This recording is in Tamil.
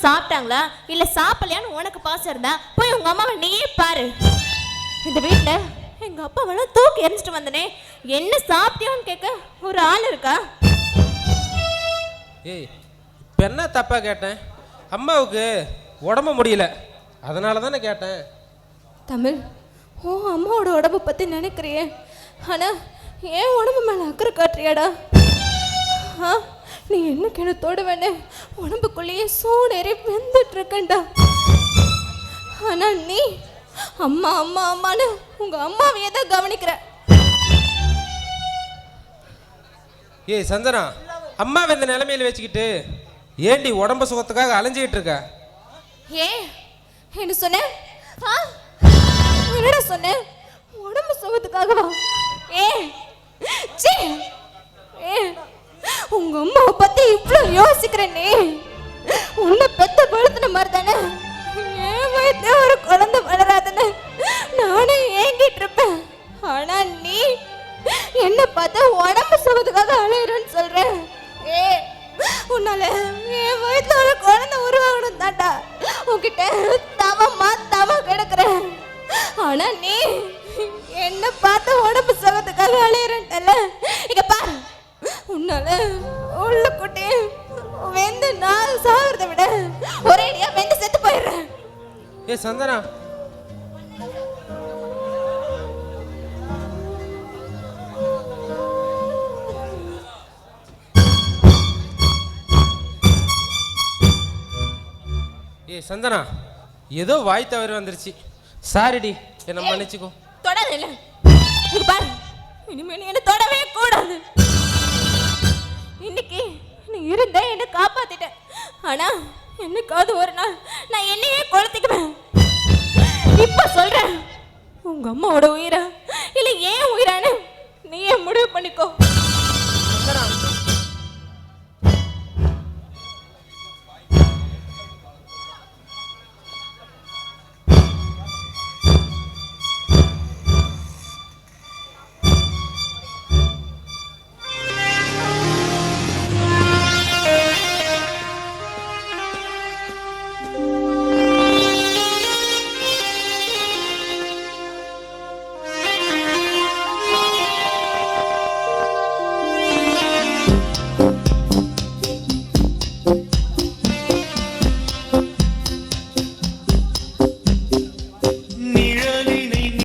சாப்பிட்டாங்களா இல்ல சாப்பிடலையான்னு உனக்கு பாசம் இருந்தா போய் உங்க அம்மாவை நீயே பாரு. இந்த வீட்டுல எங்க அப்பாவெல்லாம் தூக்கி எரிஞ்சிட்டு வந்தனே, என்ன சாப்பிட்டியோன்னு கேட்க ஒரு ஆள் இருக்கா? ஏய், இப்போ என்ன தப்பா கேட்டேன்? அம்மாவுக்கு உடம்பு முடியல, அதனால தானே கேட்டேன். தமிழ், ஓ அம்மாவோட உடம்பு பற்றி நினைக்கிறியே, ஆனால் ஏன் உடம்பு மேலே அக்கறை காட்டுறியாடா? நீ என்ன கிணத்தோட வேணே உடம்புக்குள்ளேயே சூடேறி வெந்துட்டு இருக்கண்டா. ஆனால் நீ அம்மா அம்மா அம்மான்னு உங்கள் அம்மாவையே தான் கவனிக்கிற. ஏய் சந்தனா, அம்மாவை இந்த நிலைமையில வச்சுக்கிட்டு ஏண்டி உடம்பு சுகத்துக்காக அலைஞ்சிக்கிட்டு இருக்க? ஏன் என்ன சொன்ன? என்னடா சொன்ன? உடம்பு சுகத்துக்காகவா? உங்க அம்மாவை பத்தி இவ்வளவு யோசிக்கிறேன். நீ உன்னை பெத்த பழுத்தின மாதிரி தானே என் வயசுல ஒரு குழந்தை வளராதுன்னு நானே ஏங்கிட்டு இருப்பேன். ஆனா நீ என்ன பார்த்தா உடம்பு சுகத்துக்காக அலையிறன்னு சொல்றேன். உன்னால என் வயசுல ஒரு குழந்தை உருவாகணும் தாண்டா உன்கிட்ட தவ கிடக்குறேன். ஆனா நீ என்ன பார்த்து உடம்பு சுகத்துக்காக அலையிறன்ல. இங்க பாரு, உன்னால உள்ள குட்டி வெந்து நான் சாகிறத விட ஒரேடியா வெந்து செத்து போயிடுறேன். ஏ சந்தனா, ஏ சந்தனா, ஏதோ வாய் தவறு வந்துருச்சு, சாரிடி, என்ன மன்னிச்சுக்கோ. தொடாத இல்ல, இங்க பாரு, இனிமே நீ என்ன தொடவே கூடாது. இன்னைக்கு நீ இருந்த என்ன காப்பாத்திட்ட, ஆனா என்னைக்காவது ஒரு நாள் நான் என்னையே கொளுத்திக்குவேன். இப்ப சொல்றேன், உங்க அம்மாவோட உயிரா இல்ல ஏன் உயிரானு நீயே முடிவு பண்ணிக்கோ. சந்தனா